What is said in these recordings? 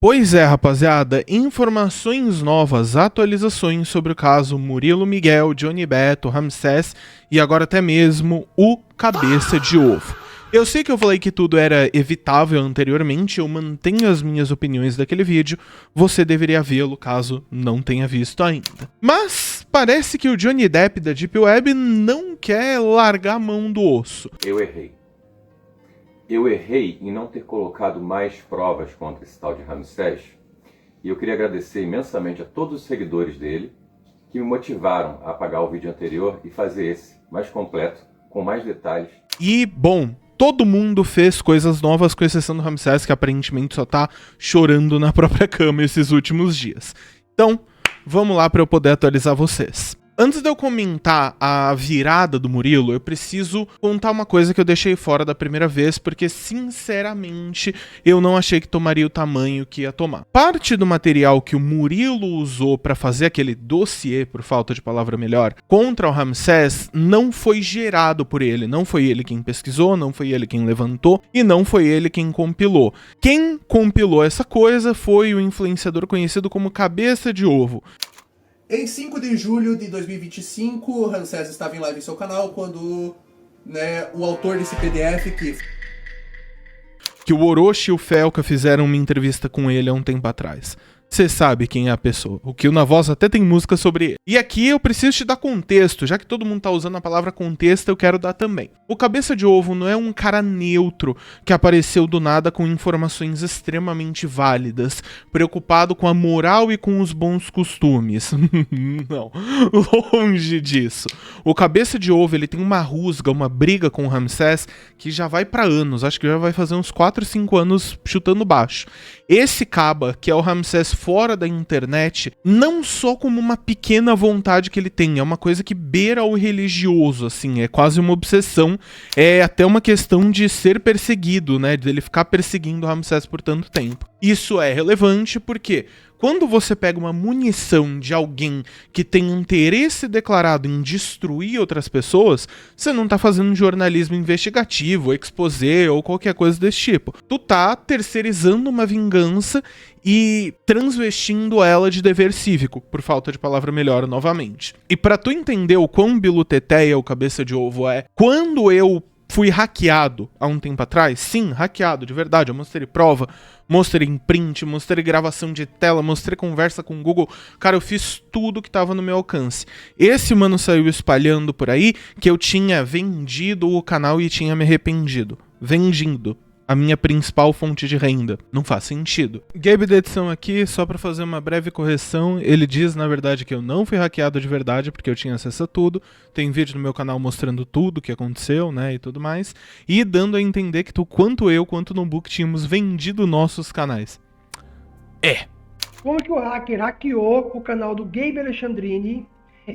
Pois é, rapaziada, informações novas, atualizações sobre o caso Murilo Miguel, Johnny Beto, Ramsés e agora até mesmo o Cabeça de Ovo. Eu sei que eu falei que tudo era evitável anteriormente, eu mantenho as minhas opiniões daquele vídeo, você deveria vê-lo caso não tenha visto ainda. Mas parece que o Johnny Depp da Deep Web não quer largar a mão do osso. Eu errei em não ter colocado mais provas contra esse tal de Ramsés, e eu queria agradecer imensamente a todos os seguidores dele que me motivaram a apagar o vídeo anterior e fazer esse mais completo, com mais detalhes. E, bom, todo mundo fez coisas novas, com exceção do Ramsés, que aparentemente só tá chorando na própria cama esses últimos dias. Então, vamos lá para eu poder atualizar vocês. Antes de eu comentar a virada do Murilo, eu preciso contar uma coisa que eu deixei fora da primeira vez, porque, sinceramente, eu não achei que tomaria o tamanho que ia tomar. Parte do material que o Murilo usou para fazer aquele dossiê, por falta de palavra melhor, contra o Ramsés, não foi gerado por ele. Não foi ele quem pesquisou, não foi ele quem levantou e não foi ele quem compilou. Quem compilou essa coisa foi o influenciador conhecido como Cabeça de Ovo. Em 5 de julho de 2025, Ramsés estava em live em seu canal quando o autor desse PDF que o Orochi e o Felca fizeram uma entrevista com ele há um tempo atrás. Você sabe quem é a pessoa. O Kill na Voz até tem música sobre ele. E aqui eu preciso te dar contexto. Já que todo mundo tá usando a palavra contexto, eu quero dar também. O Cabeça de Ovo não é um cara neutro que apareceu do nada com informações extremamente válidas, preocupado com a moral e com os bons costumes. Não, longe disso. O Cabeça de Ovo, ele tem uma rusga, uma briga com o Ramsés que já vai pra anos. Acho que já vai fazer uns 4, 5 anos chutando baixo. Esse caba, que é o Ramsés fora da internet, não só como uma pequena vontade que ele tem, é uma coisa que beira o religioso, assim, é quase uma obsessão, é até uma questão de ser perseguido, né, de ele ficar perseguindo o Ramsés por tanto tempo. Isso é relevante porque quando você pega uma munição de alguém que tem interesse declarado em destruir outras pessoas, você não tá fazendo jornalismo investigativo, exposé ou qualquer coisa desse tipo. Tu tá terceirizando uma vingança e transvestindo ela de dever cívico, por falta de palavra melhor novamente. E pra tu entender o quão biluteteia o Cabeça de Ovo é, quando eu fui hackeado há um tempo atrás, sim, hackeado, de verdade, eu mostrei prova, mostrei em print, mostrei gravação de tela, mostrei conversa com o Google, cara, eu fiz tudo que tava no meu alcance. Esse mano saiu espalhando por aí que eu tinha vendido o canal e tinha me arrependido. Vendido. A minha principal fonte de renda. Não faz sentido. Gabe da edição aqui, só pra fazer uma breve correção, ele diz, na verdade, que eu não fui hackeado de verdade, porque eu tinha acesso a tudo. Tem vídeo no meu canal mostrando tudo o que aconteceu, né, e tudo mais. E dando a entender que quanto eu, quanto o Nobook tínhamos vendido nossos canais. Como que o hacker hackeou o canal do Gabe Alexandrini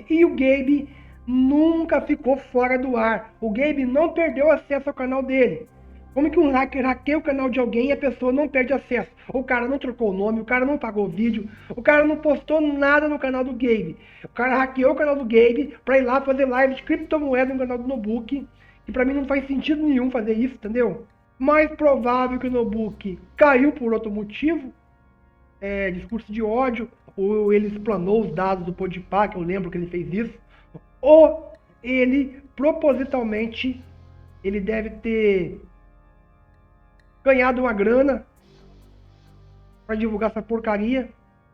e o Gabe nunca ficou fora do ar. O Gabe não perdeu acesso ao canal dele. Como que um hacker hackeia o canal de alguém e a pessoa não perde acesso? O cara não trocou o nome, o cara não pagou o vídeo, o cara não postou nada no canal do Gabe. O cara hackeou o canal do Gabe pra ir lá fazer live de criptomoeda no canal do Nobook. E pra mim não faz sentido nenhum fazer isso, entendeu? Mais provável que o Nobook caiu por outro motivo, discurso de ódio, ou ele explanou os dados do Podpah, que eu lembro que ele fez isso, ou ele propositalmente, ele deve ter ganhado uma grana pra divulgar essa porcaria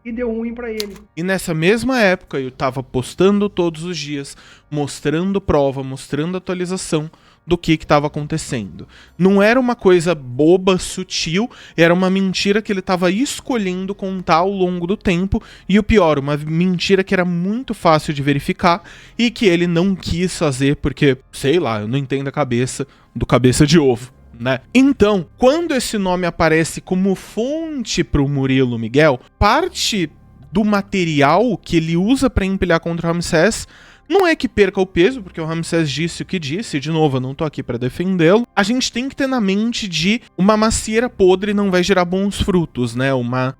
e deu ruim pra ele. E nessa mesma época eu tava postando todos os dias, mostrando prova, mostrando atualização do que estava acontecendo. Não era uma coisa boba, sutil, era uma mentira que ele estava escolhendo contar ao longo do tempo, e o pior, uma mentira que era muito fácil de verificar e que ele não quis fazer porque, sei lá, eu não entendo a cabeça do Cabeça de Ovo. Né? Então, quando esse nome aparece como fonte para o Murilo Miguel, parte do material que ele usa para empilhar contra o Ramsés não é que perca o peso, porque o Ramsés disse o que disse, de novo, eu não tô aqui para defendê-lo. A gente tem que ter na mente de uma macieira podre não vai gerar bons frutos, né? Uma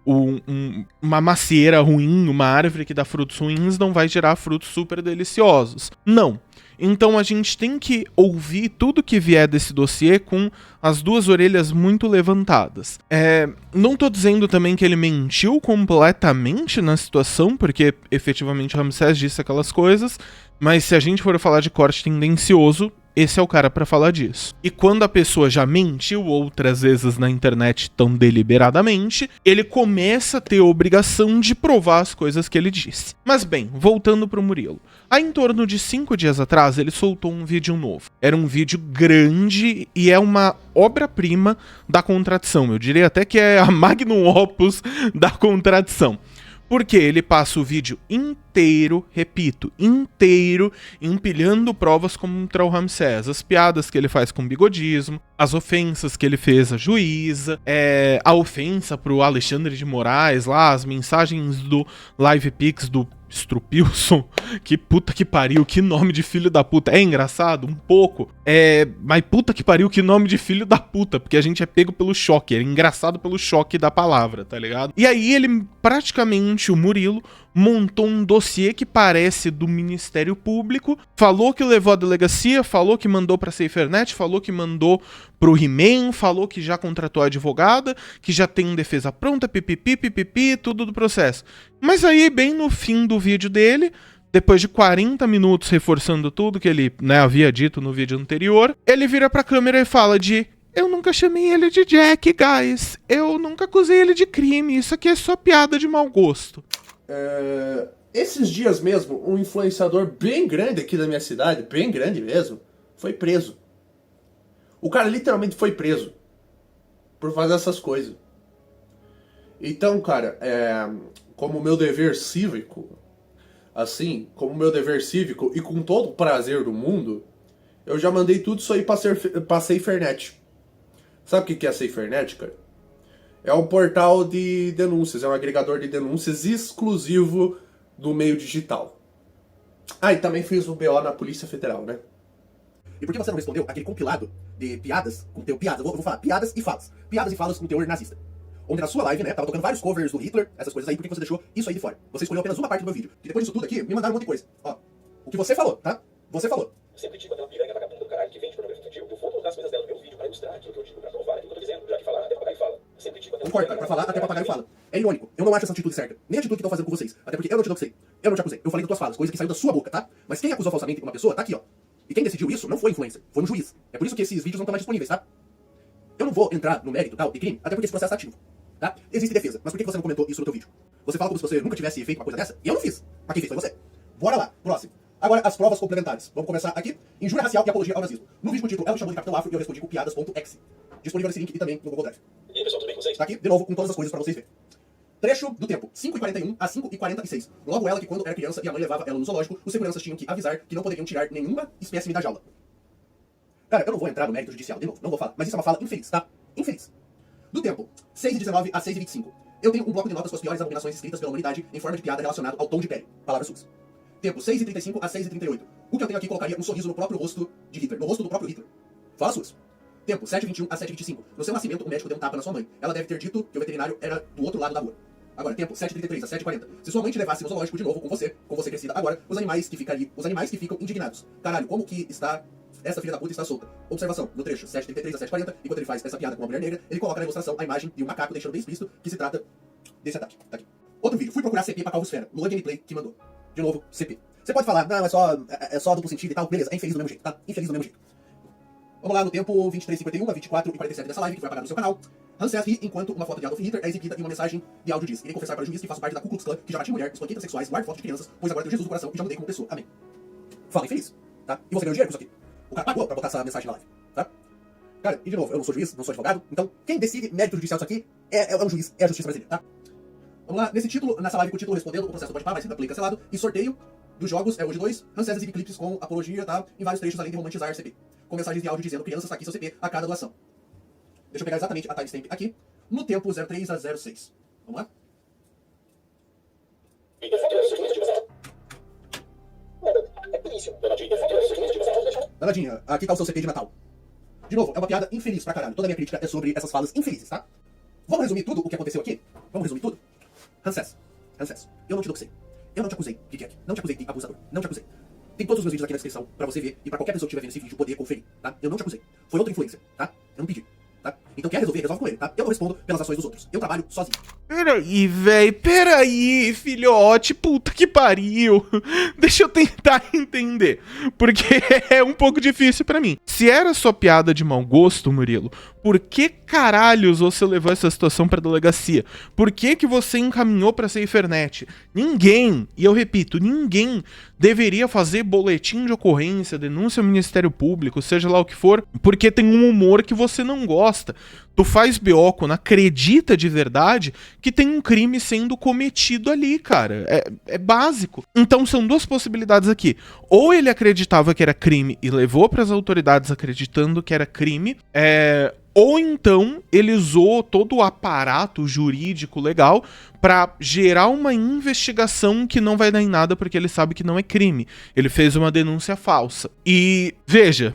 macieira ruim, uma árvore que dá frutos ruins não vai gerar frutos super deliciosos. Não. Então a gente tem que ouvir tudo que vier desse dossiê com as duas orelhas muito levantadas. Não tô dizendo também que ele mentiu completamente na situação, porque efetivamente Ramsés disse aquelas coisas, mas se a gente for falar de corte tendencioso, esse é o cara pra falar disso. E quando a pessoa já mentiu outras vezes na internet tão deliberadamente, ele começa a ter a obrigação de provar as coisas que ele disse. Mas bem, voltando pro Murilo. Há em torno de 5 dias atrás, ele soltou um vídeo novo. Era um vídeo grande e é uma obra-prima da contradição. Eu diria até que é a magnum opus da contradição. Porque ele passa o vídeo inteiro, repito, inteiro, empilhando provas contra o Ramsés. As piadas que ele faz com bigodismo, as ofensas que ele fez à juíza, a ofensa pro Alexandre de Moraes lá, as mensagens do LivePix do Strupilson, que puta que pariu, que nome de filho da puta. É engraçado? Um pouco. Mas puta que pariu, que nome de filho da puta, porque a gente é pego pelo choque, é engraçado pelo choque da palavra, tá ligado? E aí ele, praticamente, o Murilo, montou um dossiê que parece do Ministério Público, falou que levou à delegacia, falou que mandou pra SaferNet, falou que mandou pro He-Man, falou que já contratou a advogada, que já tem defesa pronta, pipipi, tudo do processo. Mas aí, bem no fim do vídeo dele, depois de 40 minutos reforçando tudo que ele, havia dito no vídeo anterior, ele vira pra câmera e fala eu nunca chamei ele de Jack, guys. Eu nunca acusei ele de crime. Isso aqui é só piada de mau gosto. Esses dias mesmo, um influenciador bem grande aqui da minha cidade, bem grande mesmo, foi preso. O cara literalmente foi preso por fazer essas coisas. Então, cara, como meu dever cívico, e com todo o prazer do mundo, eu já mandei tudo isso aí pra SaferNet. Sabe o que é a SaferNet, cara? É um portal de denúncias, é um agregador de denúncias exclusivo do meio digital. E também fiz o BO na Polícia Federal, né? E por que você não respondeu aquele compilado de piadas com teor... Piadas, eu vou falar piadas e falas. Piadas e falas com teor nazista. Onde na sua live, tava tocando vários covers do Hitler, essas coisas aí, por que você deixou isso aí de fora? Você escolheu apenas uma parte do meu vídeo. E depois disso tudo aqui, me mandaram um monte de coisa. Ó, o que você falou, tá? Você falou. Você critica aquela piranha vagabunda do caralho que vende pornografia infantil. Eu vou colocar as coisas dela no meu vídeo pra ilustrar aquilo que eu digo, pra provar aquilo que eu tô dizendo. Já que falar até papagaio fala. Você critica aquela Concordo, cara, pra falar até papagaio fala. É irônico. Eu não acho essa atitude certa. Nem a atitude que estão fazendo com vocês. Até porque eu não te acusei. Eu não te acusei. Eu falei das tuas falas, coisa que saiu da sua boca, tá? Mas quem acusou falsamente uma pessoa, tá aqui, ó. E quem decidiu isso não foi influencer, foi um juiz. É por isso que esses vídeos não estão mais disponíveis, tá? Eu não vou entrar no mérito tal de crime, até porque esse processo tá ativo. Tá? Existe defesa, mas por que você não comentou isso no teu vídeo? Você fala como se você nunca tivesse feito uma coisa dessa? E eu não fiz. Mas quem fez foi você. Bora lá, próximo. Agora, as provas complementares. Vamos começar aqui. Injúria racial e apologia ao nazismo. No vídeo com o título, ela chamou de Capitão Afro e eu respondi com piadas.exe. Disponível nesse link e também no Google Drive. E aí, pessoal, tudo bem com vocês? Tá aqui, de novo, com todas as coisas pra vocês verem. Trecho do tempo, 5h41 a 5h46. Logo ela que quando era criança e a mãe levava ela no zoológico, os seguranças tinham que avisar que não poderiam tirar nenhuma espécime da jaula. Cara, eu não vou entrar no mérito judicial, de novo, não vou falar. Mas isso é uma fala infeliz, tá? Infeliz. Do tempo, 6h19 a 6h25. Eu tenho um bloco de notas com as piores abominações escritas pela humanidade em forma de piada relacionado ao tom de pele. Palavras suas. Tempo, 6h35 a 6h38. O que eu tenho aqui colocaria um sorriso no próprio rosto de Hitler. No rosto do próprio Hitler. Fala suas. Tempo, 7h21 a 7h25. No seu nascimento, o médico deu um tapa na sua mãe. Ela deve ter dito que o veterinário era do outro lado da rua. Agora, tempo, 7h33 a 7h40. Se sua mãe te levasse no zoológico de novo com você crescida agora, os animais que ficam indignados. Caralho, como que está... Essa filha da puta está solta. Observação, no trecho 7h33 a 7h40, enquanto ele faz essa piada com uma mulher negra, ele coloca na ilustração a imagem de um macaco deixando bem explícito que se trata desse ataque. Tá aqui. Outro vídeo, fui procurar CP pra Calvosfera. Lua Gameplay que mandou. De novo, CP. Você pode falar, não, é só duplo sentido e tal. Beleza, é infeliz do mesmo jeito, tá? Infeliz do mesmo jeito. Vamos lá no tempo 23h51 a 24h47 dessa live, que foi apagada no seu canal. Ramsés ri enquanto uma foto de Adolf Hitler é exibida e uma mensagem de áudio diz: irei confessar para o juiz que faço parte da Ku Klux Klan, que já bati mulher, espanquei transexuais, guardo fotos de crianças, pois agora tenho Jesus no coração e já mudei como pessoa. Amém. Fala infeliz, tá? E você ganhou dinheiro com isso aqui. O cara pagou pra botar essa mensagem na live, tá? Cara, e de novo, eu não sou juiz, não sou advogado, então quem decide mérito judicial disso aqui é um juiz, é a justiça brasileira, tá? Vamos lá, nessa live com o título respondendo, o processo pode parar, vai ser da play cancelado, e sorteio dos jogos, hoje 2, Ramsés exibe clipes com apologia, tá? Em vários trechos, além de romantizar CP. Com mensagens de áudio dizendo: crianças, tá aqui seu CP a cada doação. Deixa eu pegar exatamente a timestamp aqui, no tempo 03 a 06. Vamos lá? Danadinha, aqui tá o seu CP de Natal. De novo, é uma piada infeliz pra caralho. Toda a minha crítica é sobre essas falas infelizes, tá? Vamos resumir tudo o que aconteceu aqui? Vamos resumir tudo? Ramsés, eu não te doxei. Eu não te acusei de Jack. Não te acusei de abusador. Não te acusei. Tem todos os meus vídeos aqui na descrição pra você ver e pra qualquer pessoa que estiver vendo esse vídeo poder conferir, tá? Eu não te acusei. Foi outro influencer, tá? Eu não pedi, tá? Então quer resolver, resolve com ele, tá? Eu não respondo pelas ações dos outros. Eu trabalho sozinho. Peraí, véi, peraí, filhote, puta que pariu. Deixa eu tentar entender, porque é um pouco difícil pra mim. Se era só piada de mau gosto, Murilo, por que caralhos você levou essa situação pra delegacia? Por que que você encaminhou pra SaferNet? Ninguém, e eu repito, ninguém deveria fazer boletim de ocorrência, denúncia ao Ministério Público, seja lá o que for, porque tem um humor que você não gosta. Tu faz BO quando acredita de verdade que tem um crime sendo cometido ali, cara. É básico. Então são duas possibilidades aqui. Ou ele acreditava que era crime e levou para as autoridades acreditando que era crime, ou então ele usou todo o aparato jurídico legal para gerar uma investigação que não vai dar em nada porque ele sabe que não é crime. Ele fez uma denúncia falsa. E veja,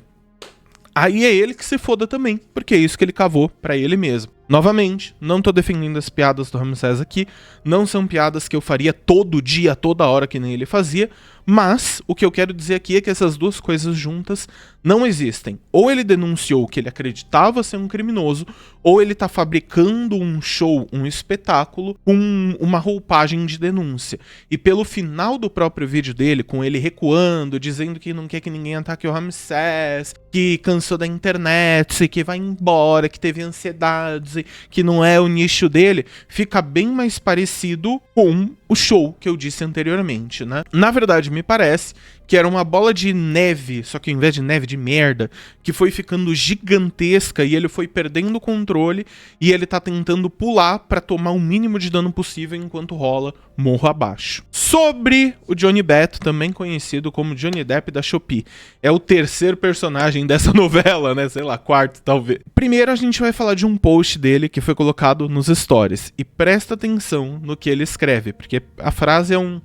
aí é ele que se foda também, porque é isso que ele cavou pra ele mesmo. Novamente, não tô defendendo as piadas do Ramsés aqui, não são piadas que eu faria todo dia, toda hora que nem ele fazia, mas o que eu quero dizer aqui é que essas duas coisas juntas não existem. Ou ele denunciou que ele acreditava ser um criminoso, ou ele tá fabricando um show, um espetáculo, com uma roupagem de denúncia. E pelo final do próprio vídeo dele, com ele recuando, dizendo que não quer que ninguém ataque o Ramsés, que cansou da internet, que vai embora, que teve ansiedade, que não é o nicho dele, fica bem mais parecido com o show que eu disse anteriormente, né? Na verdade, me parece que era uma bola de neve, só que ao invés de neve, de merda, que foi ficando gigantesca e ele foi perdendo o controle e ele tá tentando pular pra tomar o mínimo de dano possível enquanto rola morro abaixo. Sobre o Johnny Beto, também conhecido como Johnny Depp da Shopee. É o terceiro personagem dessa novela, né? Sei lá, quarto talvez. Primeiro a gente vai falar de um post dele que foi colocado nos stories. E presta atenção no que ele escreve, porque a frase é um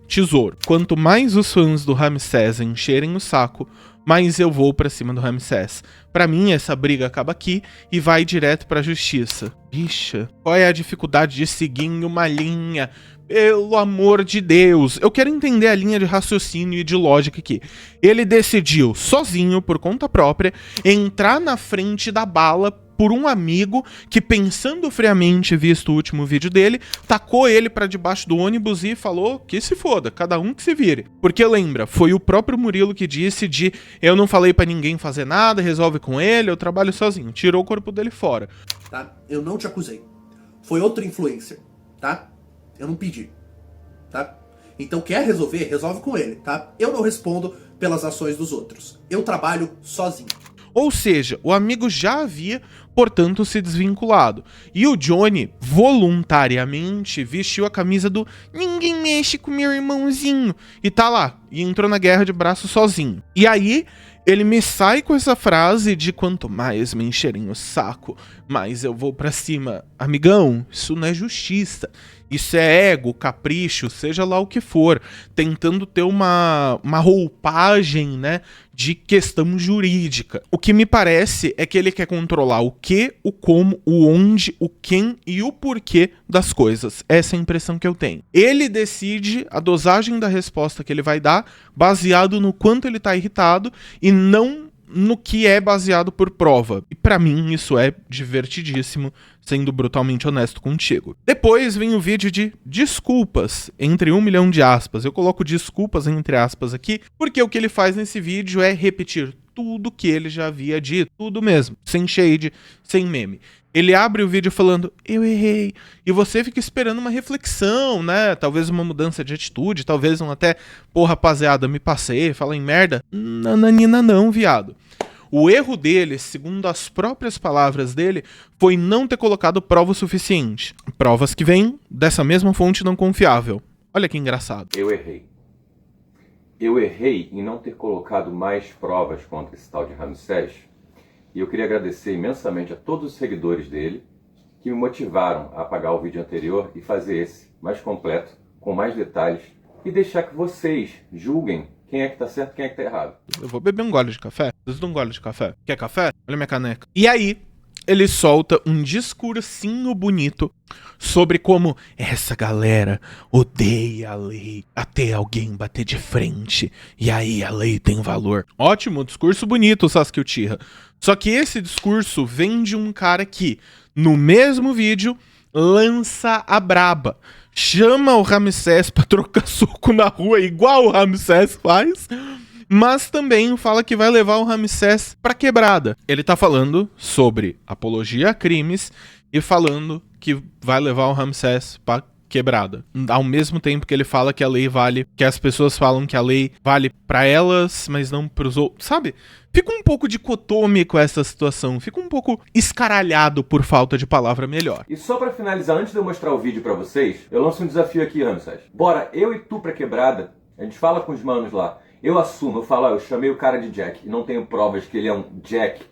tesouro. Quanto mais os fãs do Ramsés encherem o saco, mais eu vou pra cima do Ramsés. Pra mim, essa briga acaba aqui e vai direto pra justiça. Bicha, qual é a dificuldade de seguir em uma linha? Pelo amor de Deus, eu quero entender a linha de raciocínio e de lógica aqui. Ele decidiu, sozinho, por conta própria, entrar na frente da bala por um amigo que, pensando friamente, visto o último vídeo dele, tacou ele pra debaixo do ônibus e falou que se foda, cada um que se vire. Porque lembra, foi o próprio Murilo que disse de eu não falei pra ninguém fazer nada, resolve com ele, eu trabalho sozinho. Tirou o corpo dele fora. Tá? Eu não te acusei. Foi outro influencer, tá? Eu não pedi, tá? Então quer resolver, resolve com ele, tá? Eu não respondo pelas ações dos outros. Eu trabalho sozinho. Ou seja, o amigo já havia, portanto, se desvinculado. E o Johnny, voluntariamente, vestiu a camisa do ninguém mexe com meu irmãozinho. E tá lá, e entrou na guerra de braço sozinho. E aí, ele me sai com essa frase de quanto mais me encherem o saco, mais eu vou pra cima. Amigão, isso não é justiça. Isso é ego, capricho, seja lá o que for, tentando ter uma roupagem, né, de questão jurídica. O que me parece é que ele quer controlar o que, o como, o onde, o quem e o porquê das coisas. Essa é a impressão que eu tenho. Ele decide a dosagem da resposta que ele vai dar, baseado no quanto ele tá irritado e não no que é baseado por prova. E pra mim isso é divertidíssimo, sendo brutalmente honesto contigo. Depois vem o vídeo de desculpas, entre 1 milhão de aspas. Eu coloco desculpas entre aspas aqui, porque o que ele faz nesse vídeo é repetir tudo que ele já havia dito, tudo mesmo, sem shade, sem meme. Ele abre o vídeo falando, eu errei, e você fica esperando uma reflexão, né, talvez uma mudança de atitude, talvez um até, pô rapaziada, me passei, fala em merda. Nananina não, viado. O erro dele, segundo as próprias palavras dele, foi não ter colocado prova o suficiente. Provas que vêm dessa mesma fonte não confiável. Olha que engraçado. Eu errei. Eu errei em não ter colocado mais provas contra esse tal de Ramsés. E eu queria agradecer imensamente a todos os seguidores dele que me motivaram a apagar o vídeo anterior e fazer esse mais completo, com mais detalhes, e deixar que vocês julguem quem é que tá certo e quem é que tá errado. Eu vou beber um gole de café. Preciso de um gole de café. Quer café? Olha minha caneca. E aí, ele solta um discursinho bonito sobre como essa galera odeia a lei até alguém bater de frente, e aí a lei tem valor. Ótimo, discurso bonito, Sasuke Uchiha. Só que esse discurso vem de um cara que, no mesmo vídeo, lança a braba. Chama o Ramsés pra trocar soco na rua, igual o Ramsés faz, mas também fala que vai levar o Ramsés pra quebrada. Ele tá falando sobre apologia a crimes e falando que vai levar o Ramsés pra quebrada. Ao mesmo tempo que ele fala que a lei vale, que as pessoas falam que a lei vale pra elas, mas não pros outros, sabe? Fica um pouco dicotômico essa situação, fica um pouco escaralhado por falta de palavra melhor. E só pra finalizar, antes de eu mostrar o vídeo pra vocês, eu lanço um desafio aqui, Ramsés. Bora, eu e tu pra quebrada, a gente fala com os manos lá, eu assumo, eu falo, eu chamei o cara de Jack e não tenho provas que ele é um Jack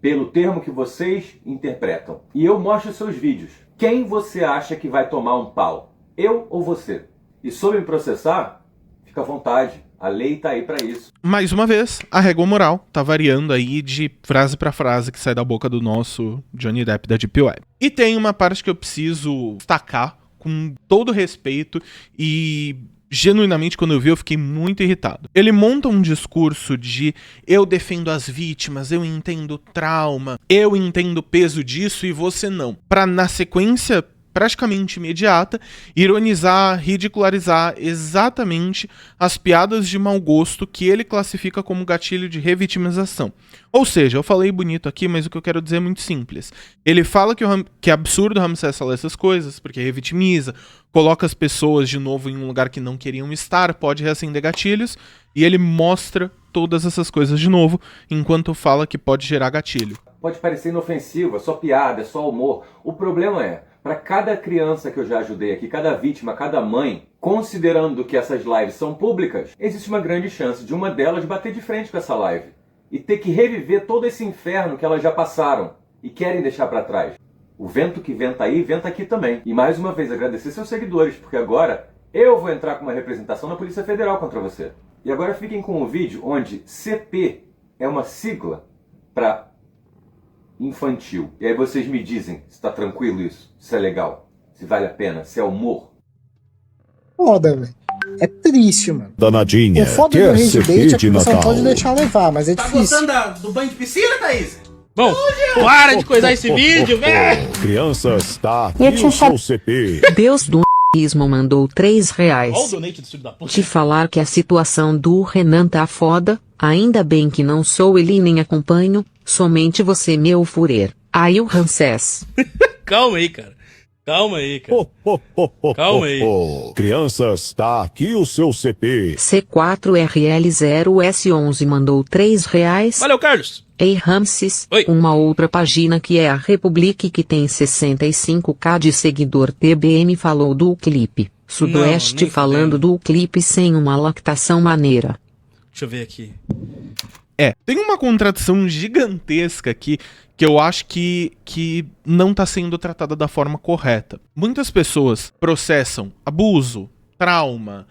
pelo termo que vocês interpretam. E eu mostro seus vídeos. Quem você acha que vai tomar um pau? Eu ou você? E sobre me processar, fica à vontade. A lei tá aí pra isso. Mais uma vez, a régua moral tá variando aí de frase pra frase que sai da boca do nosso Johnny Depp da Deep Web. E tem uma parte que eu preciso destacar com todo respeito e genuinamente, quando eu vi, eu fiquei muito irritado. Ele monta um discurso de eu defendo as vítimas, eu entendo o trauma, eu entendo o peso disso e você não. Pra, na sequência praticamente imediata, ironizar, ridicularizar exatamente as piadas de mau gosto que ele classifica como gatilho de revitimização. Ou seja, eu falei bonito aqui, mas o que eu quero dizer é muito simples. Ele fala que é absurdo o Ramsés falar essas coisas, porque revitimiza, coloca as pessoas de novo em um lugar que não queriam estar, pode reacender gatilhos, e ele mostra todas essas coisas de novo, enquanto fala que pode gerar gatilho. Pode parecer inofensivo, é só piada, é só humor. O problema é, para cada criança que eu já ajudei aqui, cada vítima, cada mãe, considerando que essas lives são públicas, existe uma grande chance de uma delas bater de frente com essa live e ter que reviver todo esse inferno que elas já passaram e querem deixar para trás. O vento que venta aí, venta aqui também. E mais uma vez agradecer seus seguidores, porque agora eu vou entrar com uma representação na Polícia Federal contra você. E agora fiquem com um vídeo onde CP é uma sigla para infantil. E aí vocês me dizem se tá tranquilo isso, se é legal, se vale a pena, se é humor. Foda, velho. É triste, mano. Danadinha, O foda quer do ser Rage Bait é que de você não Natal? pode deixar levar, mas é Tá difícil. gostando do banho de piscina, Thaís? Bom, para de coisar esse vídeo, velho! Crianças, tá aqui Eu tinha o seu CP. Deus do ismo mandou R$3. Olha o donate do filho da puta. Te falar que a situação do Renan tá foda, ainda bem que não sou ele nem acompanho, somente você meu furer. Aí o Ramsés. Calma aí, cara. Calma aí, cara. Calma aí. Crianças, tá aqui o seu CP. C4RL0S11 mandou R$3. Valeu, Carlos. Ei Ramses, Oi. uma outra página que é a Republic que tem 65k de seguidor TBM falou do clipe. Sudoeste nem falando fudendo. do clipe sem uma lactação maneira. Deixa eu ver aqui. Tem uma contradição gigantesca aqui que eu acho que não tá sendo tratada da forma correta. Muitas pessoas processam abuso, trauma,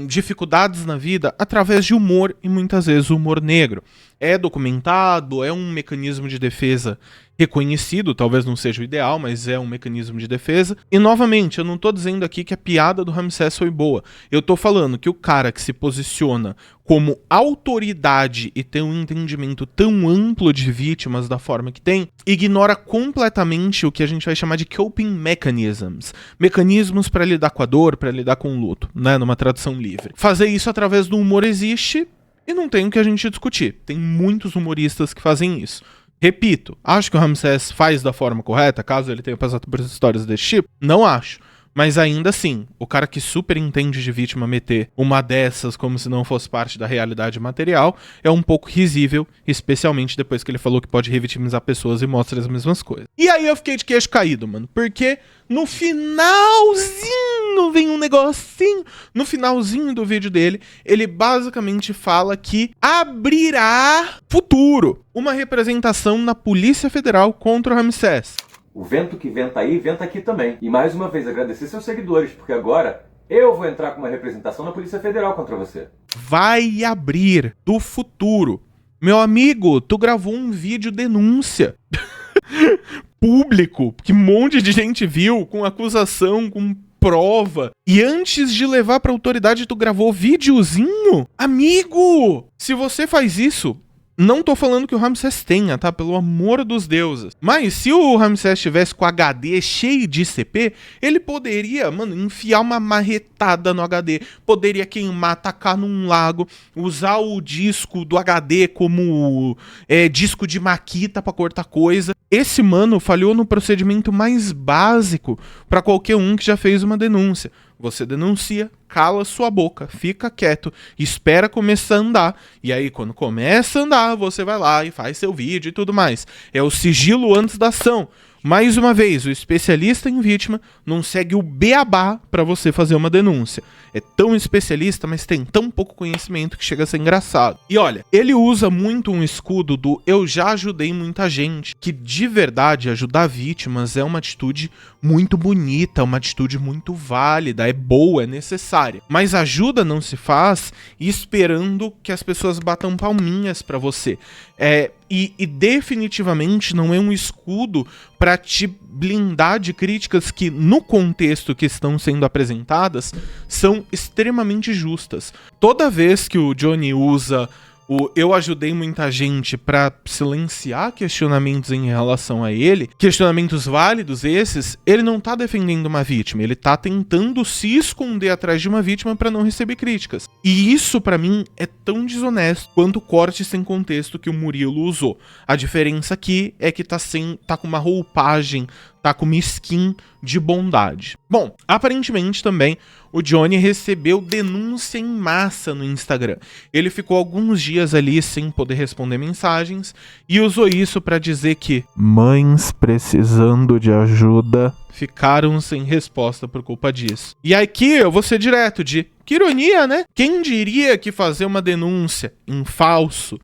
dificuldades na vida através de humor e muitas vezes humor negro. É documentado, é um mecanismo de defesa reconhecido, talvez não seja o ideal, mas é um mecanismo de defesa. E novamente, eu não tô dizendo aqui que a piada do Ramsés foi boa. Eu tô falando que o cara que se posiciona como autoridade e tem um entendimento tão amplo de vítimas da forma que tem, ignora completamente o que a gente vai chamar de coping mechanisms. Mecanismos para lidar com a dor, para lidar com o luto, né, numa tradução livre. Fazer isso através do humor existe e não tem o que a gente discutir. Tem muitos humoristas que fazem isso. Repito, acho que o Ramsés faz da forma correta, caso ele tenha passado por histórias desse tipo? Não acho. Mas ainda assim, o cara que super entende de vítima meter uma dessas como se não fosse parte da realidade material é um pouco risível, especialmente depois que ele falou que pode revitimizar pessoas e mostra as mesmas coisas. E aí eu fiquei de queixo caído, mano, porque no finalzinho vem um negocinho, no finalzinho do vídeo dele, ele basicamente fala que abrirá futuro uma representação na Polícia Federal contra o Ramsés. O vento que venta aí, venta aqui também. E mais uma vez agradecer seus seguidores, porque agora eu vou entrar com uma representação na Polícia Federal contra você. Vai abrir do futuro. Meu amigo, tu gravou um vídeo denúncia. público, que um monte de gente viu, com acusação, com prova, e antes de levar pra autoridade tu gravou videozinho? Amigo! Se você faz isso, não tô falando que o Ramsés tenha, tá? Pelo amor dos deuses. Mas se o Ramsés tivesse com HD cheio de CP, ele poderia, mano, enfiar uma marretada no HD, poderia queimar, tacar num lago, usar o disco do HD como disco de maquita pra cortar coisa. Esse mano falhou no procedimento mais básico pra qualquer um que já fez uma denúncia. Você denuncia, cala sua boca, fica quieto, espera começar a andar, e aí quando começa a andar, você vai lá e faz seu vídeo e tudo mais. É o sigilo antes da ação. Mais uma vez, o especialista em vítima não segue o beabá para você fazer uma denúncia. É tão especialista, mas tem tão pouco conhecimento que chega a ser engraçado. E olha, ele usa muito um escudo do eu já ajudei muita gente, que de verdade ajudar vítimas é uma atitude muito bonita, uma atitude muito válida, é boa, é necessária. Mas ajuda não se faz esperando que as pessoas batam palminhas para você. E definitivamente não é um escudo para te blindar de críticas que, no contexto que estão sendo apresentadas, são extremamente justas. Toda vez que o Johnny usa o eu ajudei muita gente pra silenciar questionamentos em relação a ele, questionamentos válidos esses, ele não tá defendendo uma vítima, ele tá tentando se esconder atrás de uma vítima pra não receber críticas. E isso pra mim é tão desonesto quanto o corte sem contexto que o Murilo usou. A diferença aqui é que tá com uma roupagem, tá com uma skin de bondade. Bom, aparentemente também o Johnny recebeu denúncia em massa no Instagram. Ele ficou alguns dias ali sem poder responder mensagens e usou isso pra dizer que mães precisando de ajuda ficaram sem resposta por culpa disso. E aqui eu vou ser direto que ironia, né? Quem diria que fazer uma denúncia em falso,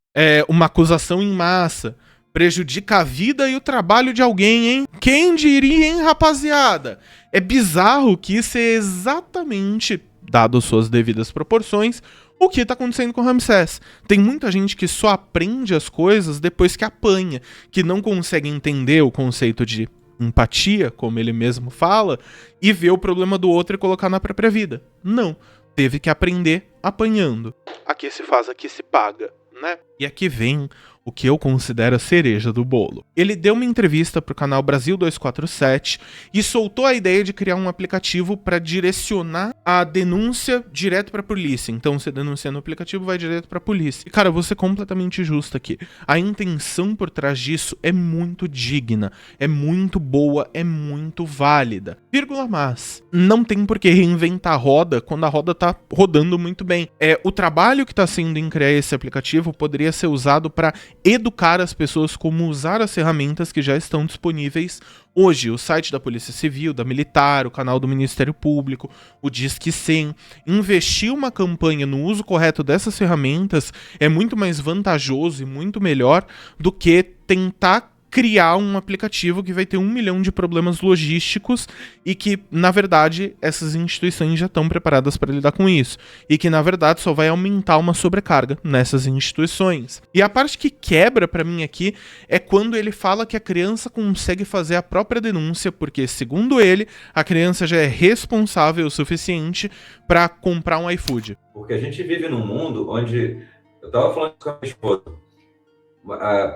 uma acusação em massa, prejudica a vida e o trabalho de alguém, hein? Quem diria, hein, rapaziada? É bizarro que isso é exatamente, dado suas devidas proporções, o que tá acontecendo com o Ramsés. Tem muita gente que só aprende as coisas depois que apanha, que não consegue entender o conceito de empatia, como ele mesmo fala, e ver o problema do outro e colocar na própria vida. Não. Teve que aprender apanhando. Aqui se faz, aqui se paga, né? E aqui vem o que eu considero a cereja do bolo. Ele deu uma entrevista pro canal Brasil 247 e soltou a ideia de criar um aplicativo para direcionar a denúncia direto pra polícia. Então, você denuncia no aplicativo, vai direto pra polícia. E, cara, eu vou ser completamente justo aqui. A intenção por trás disso é muito digna, é muito boa, é muito válida. Vírgula, mas não tem por que reinventar a roda quando a roda tá rodando muito bem. O trabalho que tá sendo em criar esse aplicativo poderia ser usado para educar as pessoas como usar as ferramentas que já estão disponíveis hoje. O site da Polícia Civil, da Militar, o canal do Ministério Público, o Disque 100. Investir uma campanha no uso correto dessas ferramentas é muito mais vantajoso e muito melhor do que tentar criar um aplicativo que vai ter 1 milhão de problemas logísticos e que, na verdade, essas instituições já estão preparadas para lidar com isso. E que, na verdade, só vai aumentar uma sobrecarga nessas instituições. E a parte que quebra para mim aqui é quando ele fala que a criança consegue fazer a própria denúncia, porque, segundo ele, a criança já é responsável o suficiente para comprar um iFood. Porque a gente vive num mundo onde... Eu estava falando com a minha esposa,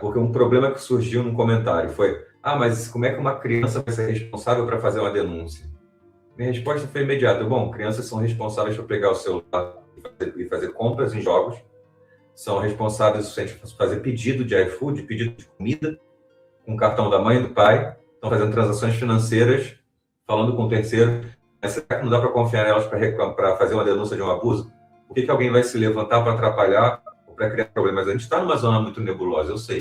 porque um problema que surgiu num comentário foi: mas como é que uma criança vai ser responsável para fazer uma denúncia? Minha resposta foi imediata: bom, crianças são responsáveis por pegar o celular e fazer compras em jogos, são responsáveis por fazer pedido de iFood, pedido de comida, com o cartão da mãe e do pai, estão fazendo transações financeiras, falando com o terceiro. Mas será que não dá para confiar nelas para fazer uma denúncia de um abuso? Por que alguém vai se levantar para atrapalhar, para criar problemas? A gente está numa zona muito nebulosa, eu sei.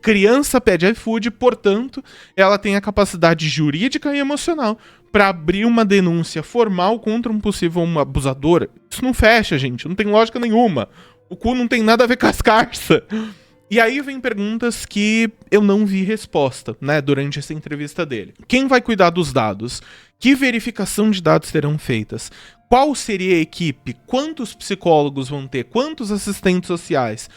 Criança pede iFood, portanto, ela tem a capacidade jurídica e emocional para abrir uma denúncia formal contra um possível abusador. Isso não fecha, gente, não tem lógica nenhuma. O cu não tem nada a ver com as carças. E aí vem perguntas que eu não vi resposta, né, durante essa entrevista dele. Quem vai cuidar dos dados? Que verificação de dados serão feitas? Qual seria a equipe? Quantos psicólogos vão ter? Quantos assistentes sociais?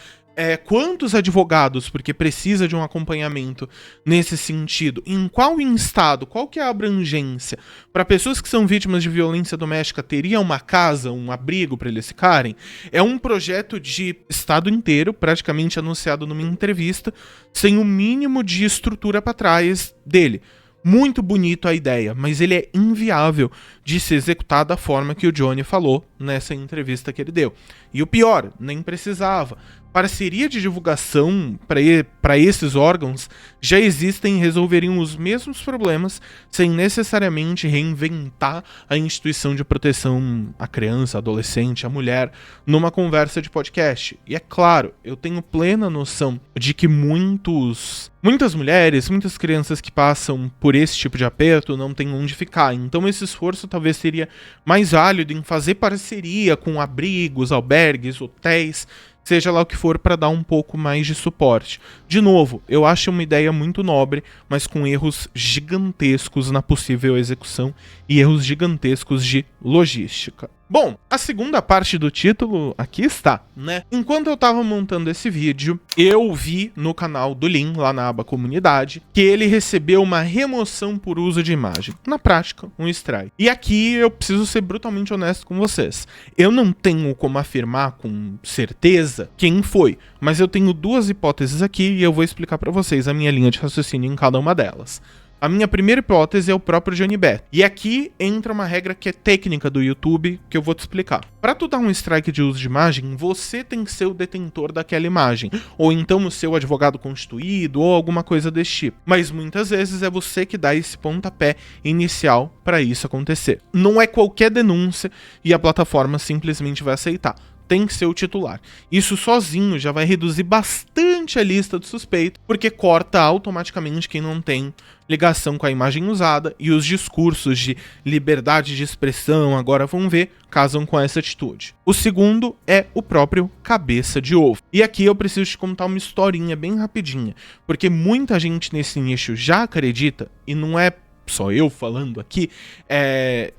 Quantos advogados, porque precisa de um acompanhamento nesse sentido, em qual estado, qual que é a abrangência, para pessoas que são vítimas de violência doméstica, teria uma casa, um abrigo para eles ficarem? É um projeto de estado inteiro, praticamente anunciado numa entrevista, sem o mínimo de estrutura para trás dele. Muito bonito a ideia, mas ele é inviável de ser executado da forma que o Johnny falou nessa entrevista que ele deu. E o pior, nem precisava. Parceria de divulgação para esses órgãos já existem e resolveriam os mesmos problemas sem necessariamente reinventar a instituição de proteção à criança, adolescente, à mulher numa conversa de podcast. E é claro, eu tenho plena noção de que muitas mulheres, muitas crianças que passam por esse tipo de aperto não têm onde ficar. Então esse esforço talvez seria mais válido em fazer parceria com abrigos, albergues, hotéis, seja lá o que for, para dar um pouco mais de suporte. De novo, eu acho uma ideia muito nobre, mas com erros gigantescos na possível execução e erros gigantescos de logística. Bom, a segunda parte do título aqui está, né? Enquanto eu tava montando esse vídeo, eu vi no canal do Lin, lá na aba comunidade, que ele recebeu uma remoção por uso de imagem. Na prática, um strike. E aqui eu preciso ser brutalmente honesto com vocês. Eu não tenho como afirmar com certeza quem foi, mas eu tenho duas hipóteses aqui e eu vou explicar pra vocês a minha linha de raciocínio em cada uma delas. A minha primeira hipótese é o próprio Johnny Beto. E aqui entra uma regra que é técnica do YouTube, que eu vou te explicar. Para tu dar um strike de uso de imagem, você tem que ser o detentor daquela imagem, ou então o seu advogado constituído, ou alguma coisa desse tipo. Mas muitas vezes é você que dá esse pontapé inicial para isso acontecer. Não é qualquer denúncia e a plataforma simplesmente vai aceitar. Tem que ser o titular. Isso sozinho já vai reduzir bastante a lista de suspeitos, porque corta automaticamente quem não tem ligação com a imagem usada, e os discursos de liberdade de expressão, agora vão ver, casam com essa atitude. O segundo é o próprio cabeça de ovo. E aqui eu preciso te contar uma historinha bem rapidinha, porque muita gente nesse nicho já acredita, e não é só eu falando aqui,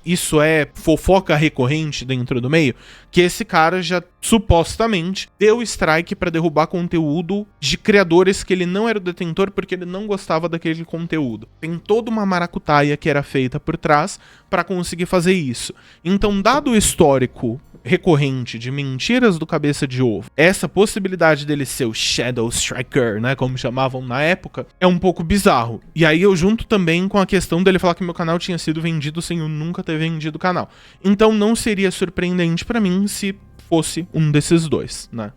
isso é fofoca recorrente dentro do meio, que esse cara já supostamente deu strike para derrubar conteúdo de criadores que ele não era o detentor porque ele não gostava daquele conteúdo. Tem toda uma maracutaia que era feita por trás para conseguir fazer isso. Então, dado o histórico recorrente de mentiras do cabeça de ovo, essa possibilidade dele ser o Shadow Striker, né, como chamavam na época, é um pouco bizarro. E aí eu junto também com a questão dele falar que meu canal tinha sido vendido sem eu nunca ter vendido o canal. Então não seria surpreendente pra mim se fosse um desses dois, né?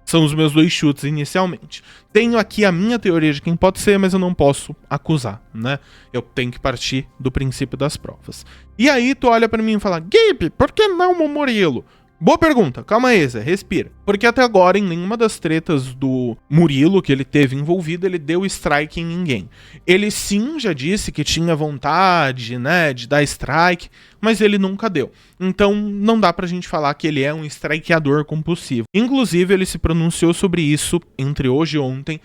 São os meus dois chutes inicialmente. Tenho aqui a minha teoria de quem pode ser, mas eu não posso acusar, né? Eu tenho que partir do princípio das provas. E aí tu olha pra mim e fala, Gabe, por que não o Murilo? Boa pergunta, calma aí, Zé, respira. Porque até agora, em nenhuma das tretas do Murilo que ele teve envolvido, ele deu strike em ninguém. Ele sim já disse que tinha vontade, né, de dar strike, mas ele nunca deu. Então não dá pra gente falar que ele é um strikeador compulsivo. Inclusive, ele se pronunciou sobre isso entre hoje e ontem,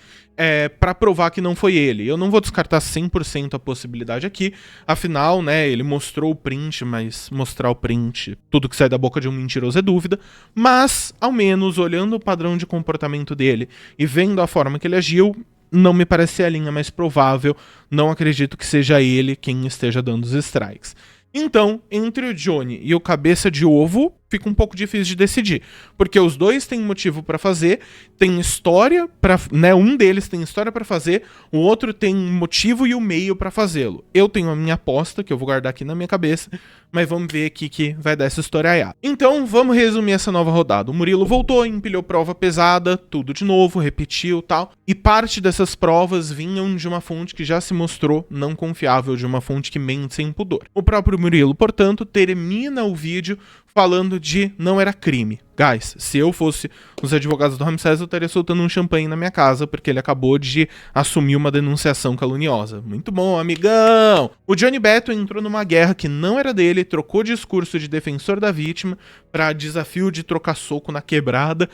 para provar que não foi ele. Eu não vou descartar 100% a possibilidade aqui, afinal, né, ele mostrou o print, mas mostrar o print, tudo que sai da boca de um mentiroso é dúvida, mas, ao menos, olhando o padrão de comportamento dele e vendo a forma que ele agiu, não me parece ser a linha mais provável, não acredito que seja ele quem esteja dando os strikes. Então, entre o Johnny e o cabeça de ovo, fica um pouco difícil de decidir, porque os dois têm motivo pra fazer, tem história para, né, um deles tem história pra fazer, o outro tem motivo e o meio pra fazê-lo. Eu tenho a minha aposta, que eu vou guardar aqui na minha cabeça, mas vamos ver aqui que vai dar essa história aí. Então, vamos resumir essa nova rodada. O Murilo voltou, empilhou prova pesada, tudo de novo, repetiu, tal, e parte dessas provas vinham de uma fonte que já se mostrou não confiável, de uma fonte que mente sem pudor. O próprio Murilo, portanto, termina o vídeo falando de não era crime. Guys, se eu fosse os advogados do Ramsés, eu estaria soltando um champanhe na minha casa, porque ele acabou de assumir uma denunciação caluniosa. Muito bom, amigão! O Johnny Beto entrou numa guerra que não era dele, trocou discurso de defensor da vítima pra desafio de trocar soco na quebrada,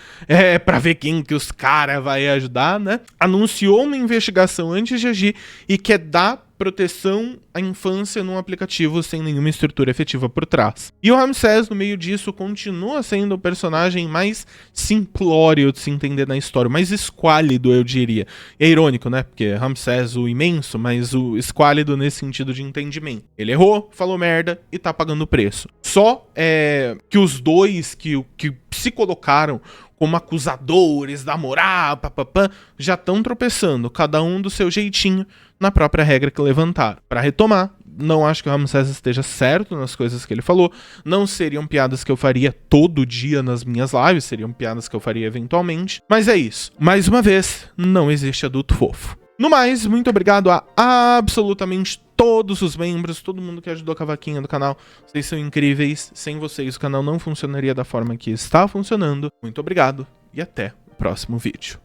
pra ver quem que os caras vai ajudar, né? Anunciou uma investigação antes de agir e quer dar proteção à infância num aplicativo sem nenhuma estrutura efetiva por trás. E o Ramsés, no meio disso, continua sendo o personagem mais simplório de se entender na história, o mais esquálido, eu diria. É irônico, né? Porque Ramsés o imenso, mas o esquálido nesse sentido de entendimento. Ele errou, falou merda e tá pagando o preço. Só que os dois que se colocaram como acusadores da moral, já estão tropeçando, cada um do seu jeitinho, na própria regra que levantaram. Para retomar, não acho que o Ramsés esteja certo nas coisas que ele falou, não seriam piadas que eu faria todo dia nas minhas lives, seriam piadas que eu faria eventualmente, mas é isso. Mais uma vez, não existe adulto fofo. No mais, muito obrigado a absolutamente todos os membros, todo mundo que ajudou a cavaquinha do canal. Vocês são incríveis. Sem vocês o canal não funcionaria da forma que está funcionando. Muito obrigado e até o próximo vídeo.